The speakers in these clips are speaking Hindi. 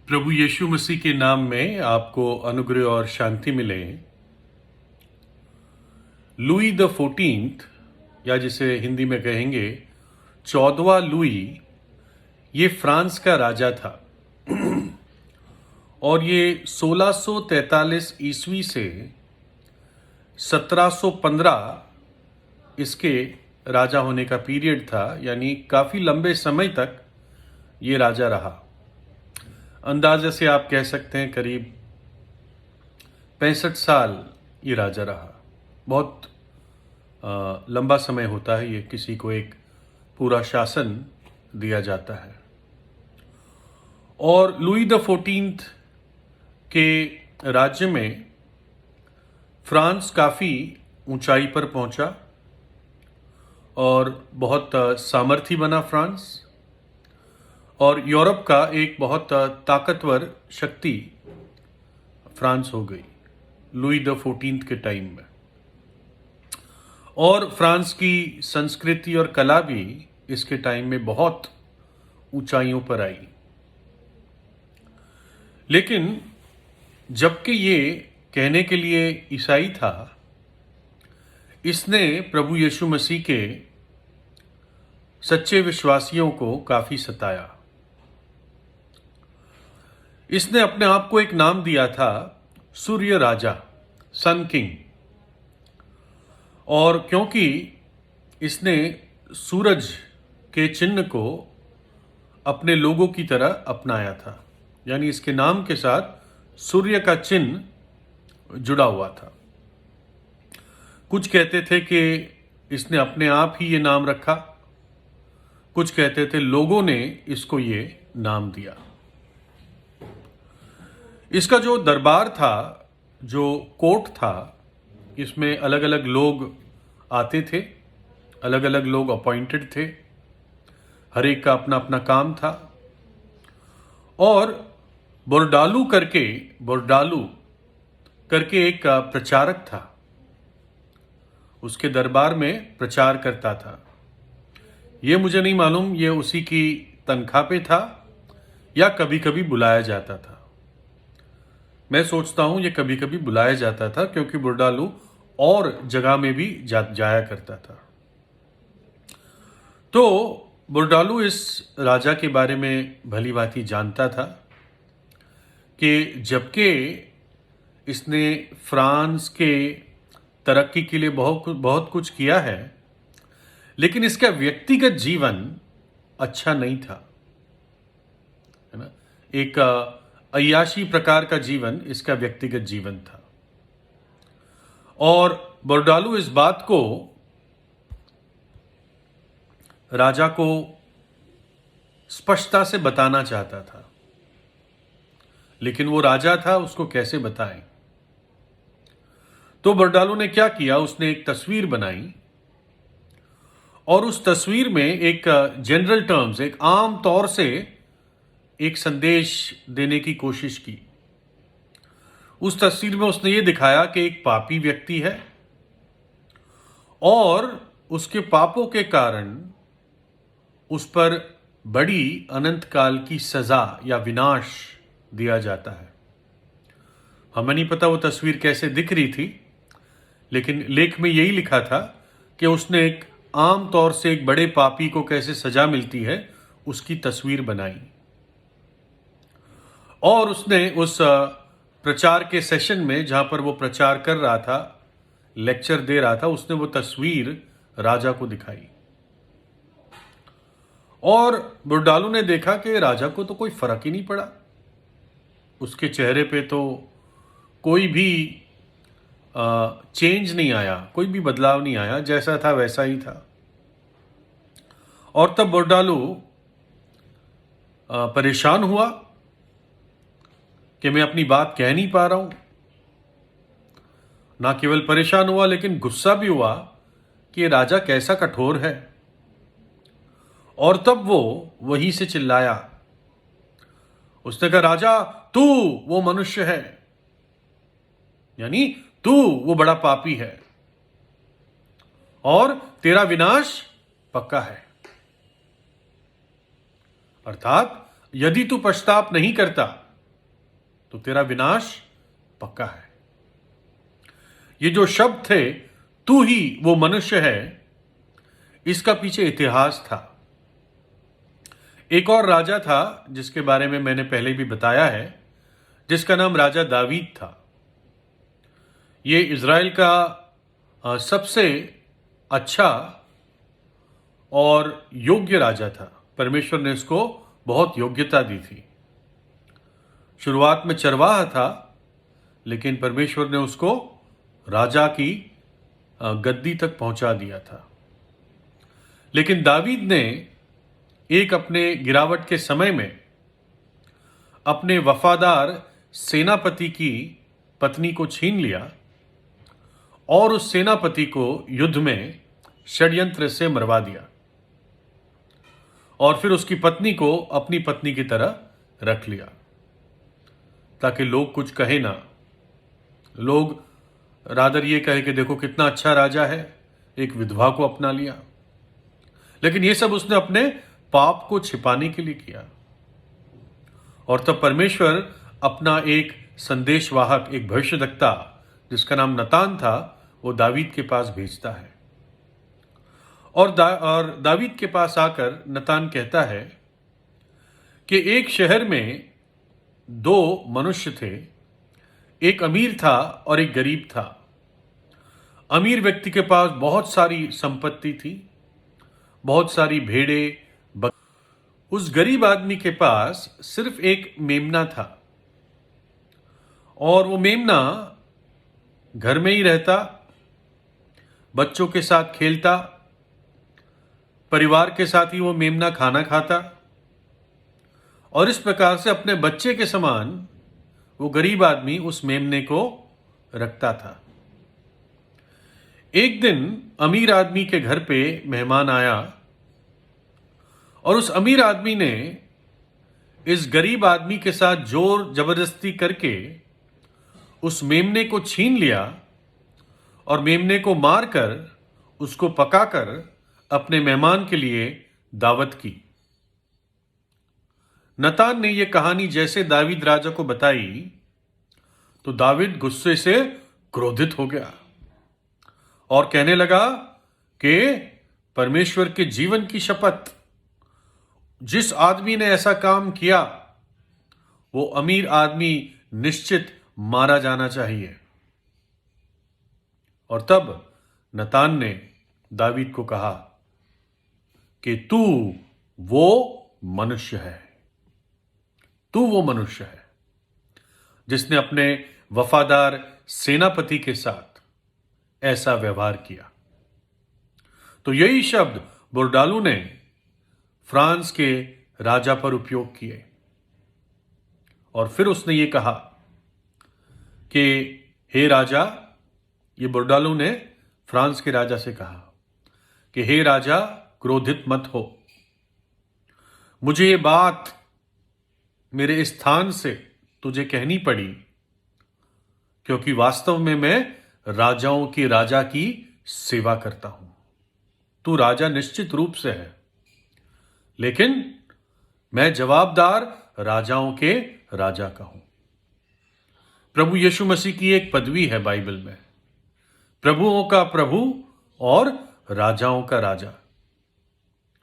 प्रभु यीशु मसीह के नाम में आपको अनुग्रह और शांति मिले। लुई द 14th, या जिसे हिंदी में कहेंगे 14वां लुई, ये फ्रांस का राजा था और ये 1643 ईस्वी से 1715 इसके राजा होने का पीरियड था, यानी काफ़ी लंबे समय तक ये राजा रहा। अंदाजे से आप कह सकते हैं करीब 65 साल ये राजा रहा। बहुत लंबा समय होता है ये, किसी को एक पूरा शासन दिया जाता है। और लुई द 14th के राज्य में फ्रांस काफ़ी ऊंचाई पर पहुंचा और बहुत सामर्थी बना फ्रांस, और यूरोप का एक बहुत ताकतवर शक्ति फ्रांस हो गई लुई द 14th के टाइम में। और फ्रांस की संस्कृति और कला भी इसके टाइम में बहुत ऊंचाइयों पर आई। लेकिन जबकि ये कहने के लिए ईसाई था, इसने प्रभु यीशु मसीह के सच्चे विश्वासियों को काफ़ी सताया। इसने अपने आप को एक नाम दिया था सूर्य राजा, सन किंग। और क्योंकि इसने सूरज के चिन्ह को अपने लोगों की तरह अपनाया था, यानी इसके नाम के साथ सूर्य का चिन्ह जुड़ा हुआ था। कुछ कहते थे कि इसने अपने आप ही ये नाम रखा, कुछ कहते थे लोगों ने इसको ये नाम दिया। इसका जो दरबार था, जो कोर्ट था, इसमें अलग अलग लोग आते थे, अलग अलग लोग अपॉइंटेड थे, हर एक का अपना अपना काम था। और बोर्डालू करके एक प्रचारक था, उसके दरबार में प्रचार करता था। ये मुझे नहीं मालूम ये उसी की तनख्वाह पे था या कभी कभी बुलाया जाता था। मैं सोचता हूं ये कभी कभी बुलाया जाता था, क्योंकि बोर्डालू और जगह में भी जाया करता था। तो बोर्डालू इस राजा के बारे में भली भांति जानता था कि जबकि इसने फ्रांस के तरक्की के लिए बहुत कुछ किया है, लेकिन इसका व्यक्तिगत जीवन अच्छा नहीं था, है ना। एक अय्याशी प्रकार का जीवन इसका व्यक्तिगत जीवन था। और बोर्डालू इस बात को राजा को स्पष्टता से बताना चाहता था, लेकिन वो राजा था, उसको कैसे बताएं। तो बोर्डालू ने क्या किया, उसने एक तस्वीर बनाई और उस तस्वीर में एक जनरल टर्म्स, एक आम तौर से एक संदेश देने की कोशिश की। उस तस्वीर में उसने ये दिखाया कि एक पापी व्यक्ति है और उसके पापों के कारण उस पर बड़ी अनंत काल की सजा या विनाश दिया जाता है। हमें नहीं पता वो तस्वीर कैसे दिख रही थी, लेकिन लेख में यही लिखा था कि उसने एक आम तौर से एक बड़े पापी को कैसे सजा मिलती है उसकी तस्वीर बनाई। और उसने उस प्रचार के सेशन में, जहां पर वो प्रचार कर रहा था, लेक्चर दे रहा था, उसने वो तस्वीर राजा को दिखाई। और बोर्डालू ने देखा कि राजा को तो कोई फर्क ही नहीं पड़ा, उसके चेहरे पे तो कोई भी चेंज नहीं आया, कोई भी बदलाव नहीं आया, जैसा था वैसा ही था। और तब बोर्डालू परेशान हुआ कि मैं अपनी बात कह नहीं पा रहा हूं। ना केवल परेशान हुआ, लेकिन गुस्सा भी हुआ कि ये राजा कैसा कठोर है। और तब वो वहीं से चिल्लाया, उसने कहा, राजा तू वो मनुष्य है, यानी तू वो बड़ा पापी है और तेरा विनाश पक्का है। अर्थात यदि तू पश्चाताप नहीं करता तो तेरा विनाश पक्का है। ये जो शब्द थे, तू ही वो मनुष्य है, इसका पीछे इतिहास था। एक और राजा था जिसके बारे में मैंने पहले भी बताया है, जिसका नाम राजा दावीद था। ये इज़राइल का सबसे अच्छा और योग्य राजा था। परमेश्वर ने उसको बहुत योग्यता दी थी। शुरुआत में चरवाहा था, लेकिन परमेश्वर ने उसको राजा की गद्दी तक पहुंचा दिया था। लेकिन दावीद ने एक अपने गिरावट के समय में अपने वफादार सेनापति की पत्नी को छीन लिया और उस सेनापति को युद्ध में षड्यंत्र से मरवा दिया और फिर उसकी पत्नी को अपनी पत्नी की तरह रख लिया, ताकि लोग कुछ कहे ना। लोग रादर ये कहे कि देखो कितना अच्छा राजा है, एक विधवा को अपना लिया। लेकिन ये सब उसने अपने पाप को छिपाने के लिए किया। और तब परमेश्वर अपना एक संदेशवाहक, एक भविष्यद्वक्ता जिसका नाम नतान था, वो दावीद के पास भेजता है। और दावीद के पास आकर नतान कहता है कि एक शहर में दो मनुष्य थे, एक अमीर था और एक गरीब था। अमीर व्यक्ति के पास बहुत सारी संपत्ति थी, बहुत सारी भेड़ें। उस गरीब आदमी के पास सिर्फ एक मेमना था और वो मेमना घर में ही रहता, बच्चों के साथ खेलता, परिवार के साथ ही वो मेमना खाना खाता और इस प्रकार से अपने बच्चे के समान वो गरीब आदमी उस मेमने को रखता था। एक दिन अमीर आदमी के घर पे मेहमान आया और उस अमीर आदमी ने इस गरीब आदमी के साथ जोर जबरदस्ती करके उस मेमने को छीन लिया और मेमने को मारकर उसको पकाकर अपने मेहमान के लिए दावत की। नतान ने यह कहानी जैसे दावीद राजा को बताई तो दावीद गुस्से से क्रोधित हो गया और कहने लगा कि परमेश्वर के जीवन की शपथ, जिस आदमी ने ऐसा काम किया वो अमीर आदमी निश्चित मारा जाना चाहिए। और तब नतान ने दावीद को कहा कि तू वो मनुष्य है, तू वो मनुष्य है जिसने अपने वफादार सेनापति के साथ ऐसा व्यवहार किया। तो यही शब्द बोरडालू ने फ्रांस के राजा पर उपयोग किए और फिर उसने ये कहा कि हे राजा, ये बोरडालू ने फ्रांस के राजा से कहा कि हे राजा, क्रोधित मत हो। मुझे ये बात मेरे स्थान से तुझे कहनी पड़ी क्योंकि वास्तव में मैं राजाओं के राजा की सेवा करता हूं। तू राजा निश्चित रूप से है, लेकिन मैं जवाबदार राजाओं के राजा का हूं। प्रभु यीशु मसीह की एक पदवी है बाइबल में, प्रभुओं का प्रभु और राजाओं का राजा,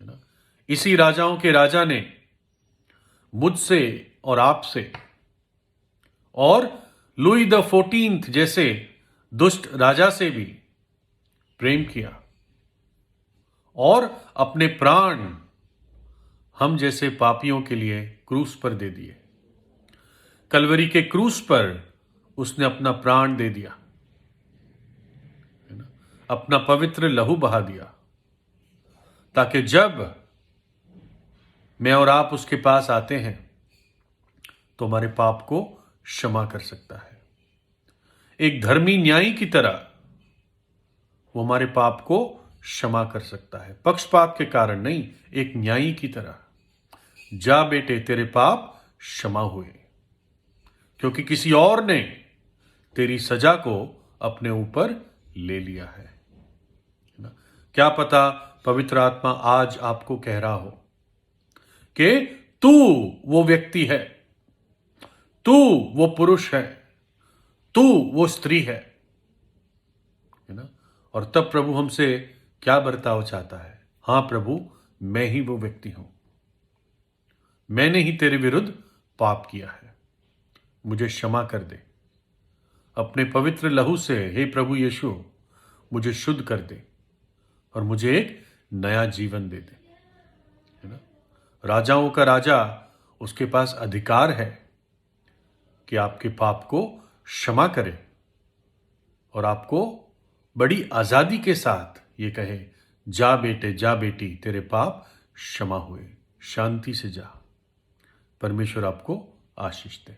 है ना। इसी राजाओं के राजा ने मुझसे और आपसे और लुई द 14 जैसे दुष्ट राजा से भी प्रेम किया और अपने प्राण हम जैसे पापियों के लिए क्रूस पर दे दिए। कलवरी के क्रूस पर उसने अपना प्राण दे दिया, है ना, अपना पवित्र लहू बहा दिया, ताकि जब मैं और आप उसके पास आते हैं तो हमारे पाप को क्षमा कर सकता है। एक धर्मी न्यायी की तरह वो हमारे पाप को क्षमा कर सकता है, पक्षपात के कारण नहीं, एक न्यायी की तरह। जा बेटे, तेरे पाप क्षमा हुए, क्योंकि किसी और ने तेरी सजा को अपने ऊपर ले लिया है। क्या पता पवित्र आत्मा आज आपको कह रहा हो कि तू वो व्यक्ति है, तू वो पुरुष है, तू वो स्त्री है ना। और तब प्रभु हमसे क्या बर्ताव चाहता है? हाँ प्रभु, मैं ही वो व्यक्ति हूं, मैंने ही तेरे विरुद्ध पाप किया है, मुझे क्षमा कर दे। अपने पवित्र लहू से हे प्रभु यीशु मुझे शुद्ध कर दे और मुझे एक नया जीवन दे दे, है ना। राजाओं का राजा, उसके पास अधिकार है कि आपके पाप को क्षमा करे और आपको बड़ी आजादी के साथ ये कहे, जा बेटे जा बेटी, तेरे पाप क्षमा हुए, शांति से जा। परमेश्वर आपको आशीष दे।